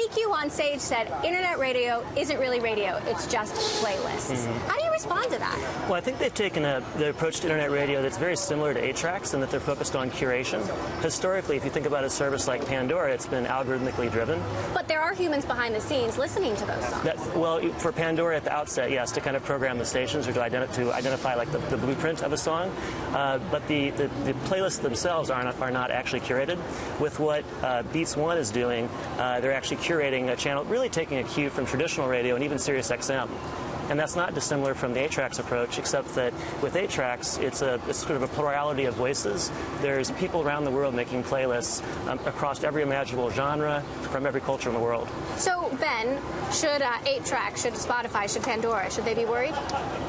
EQ on stage said internet radio isn't really radio, it's just playlists. How do you respond to that? Well, I think they've taken the approach to internet radio that's very similar to 8-tracks in that they're focused on curation. Historically, if you think about a service like Pandora, it's been algorithmically driven. But there are humans behind the scenes listening to those songs. Well, for Pandora at the outset, yes, to kind of program the stations or to identify like the blueprint of a song. But the playlists themselves are not actually curated. With what Beats One is doing, they're actually curating a channel, really taking a cue from traditional radio and even Sirius XM. And that's not dissimilar from the 8-tracks approach, except that with 8-tracks, it's sort of a plurality of voices. There's people around the world making playlists across every imaginable genre from every culture in the world. So, Ben, should 8-track, should Spotify, should Pandora, should they be worried?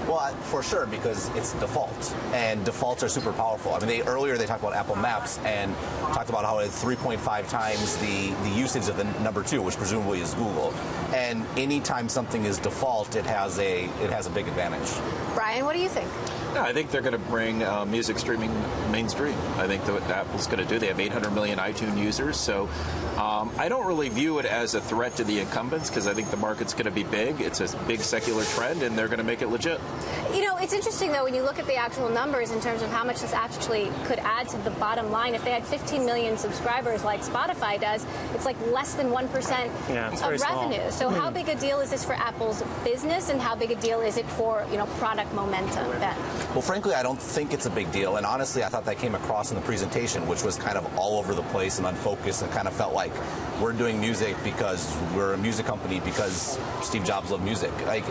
Well, for sure, because it's default, and defaults are super powerful. I mean, earlier they talked about Apple Maps and talked about how it's 3.5 times the usage of the number 2, which presumably is Google. And anytime something is default, it has a big advantage. Brian, what do you think? Yeah, I think they're going to bring music streaming mainstream. I think that what Apple's going to do. They have 800 million iTunes users, so I don't really view it as a threat to the incumbents because I think the market's going to be big. It's a big secular trend, and they're going to make it legit. You know, it's interesting, though, when you look at the actual numbers in terms of how much this actually could add to the bottom line. If they had 15 million subscribers like Spotify does, it's like less than 1% of revenue. So how big a deal is this for Apple's business, and how big a deal is it for, product momentum, Ben? Well, frankly, I don't think it's a big deal. And honestly, I thought that came across in the presentation, which was kind of all over the place and unfocused and kind of felt like we're doing music because we're a music company because Steve Jobs loved music. Like,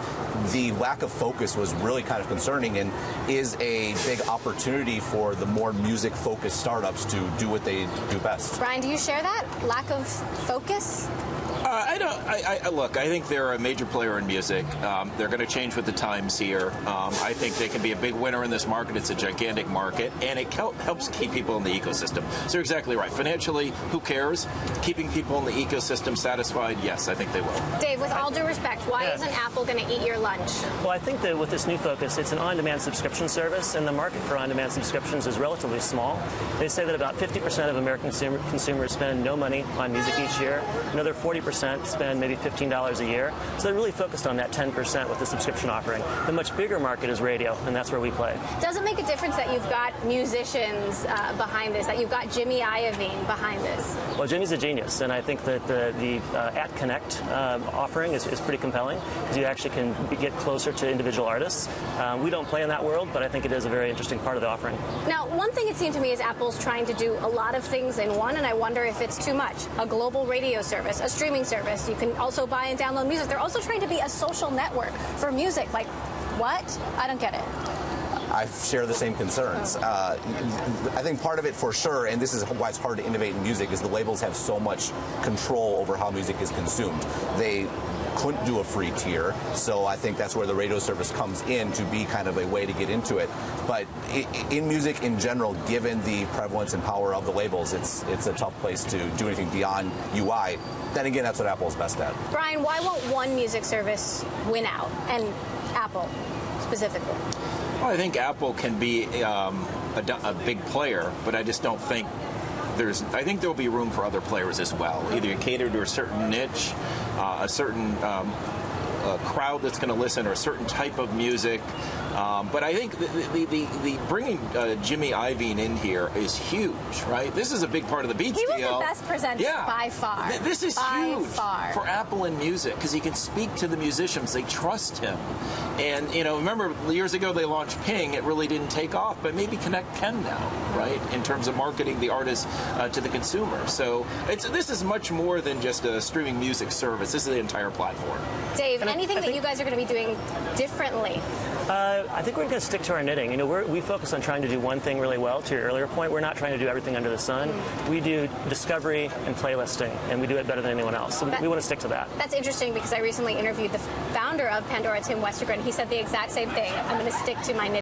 the lack of focus was really kind of concerning and is a big opportunity for the more music-focused startups to do what they do best. Brian, do you share that? Lack of focus? I don't. Look, I think they're a major player in music. They're going to change with the times here. I think they can be a big winner in this market. It's a gigantic market, and it helps keep people in the ecosystem. So you're exactly right. Financially, who cares? Keeping people in the ecosystem satisfied, yes, I think they will. Dave, with all due respect, why isn't Apple going to eat your lunch? Well, I think that with this new focus, it's an on-demand subscription service, and the market for on-demand subscriptions is relatively small. They say that about 50% of American consumers spend no money on music each year. Another 40% spend maybe $15 a year. So they're really focused on that 10% with the subscription offering. The much bigger market is radio, and that's where we play. Does it make a difference that you've got musicians behind this, that you've got Jimmy Iovine behind this? Well, Jimmy's a genius, and I think that the at Connect offering is pretty compelling because you actually can get closer to individual artists. We don't play in that world, but I think it is a very interesting part of the offering. Now, one thing it seemed to me is Apple's trying to do a lot of things in one, and I wonder if it's too much. A global radio service, a streaming service. You can also buy and download music. They're also trying to be a social network for music. Like, what? I don't get it. I share the same concerns. I think part of it for sure, and this is why it's hard to innovate in music, is the labels have so much control over how music is consumed. They couldn't do a free tier, so I think that's where the radio service comes in to be kind of a way to get into it. But in music in general, given the prevalence and power of the labels, it's a tough place to do anything beyond UI. Then again, that's what Apple's best at. Brian, why won't one music service win out, and Apple specifically? Well, I think Apple can be a big player, but I just don't think I think there will be room for other players as well. Either you cater to a certain niche, a certain crowd that's going to listen, or a certain type of music. But I think the bringing Jimmy Iovine in here is huge, right? This is a big part of the Beats deal. He was the best presenter by far. This is huge for Apple in music because he can speak to the musicians. They trust him. And, remember years ago they launched Ping. It really didn't take off, but maybe Connect can now, right, in terms of marketing the artist to the consumer. So this is much more than just a streaming music service. This is the entire platform. Dave, anything that you guys are going to be doing differently? I think we're going to stick to our knitting. We focus on trying to do one thing really well. To your earlier point, we're not trying to do everything under the sun. We do discovery and playlisting, and we do it better than anyone else. So we want to stick to that. That's interesting because I recently interviewed the founder of Pandora, Tim Westergren. He said the exact same thing. I'm going to stick to my knitting.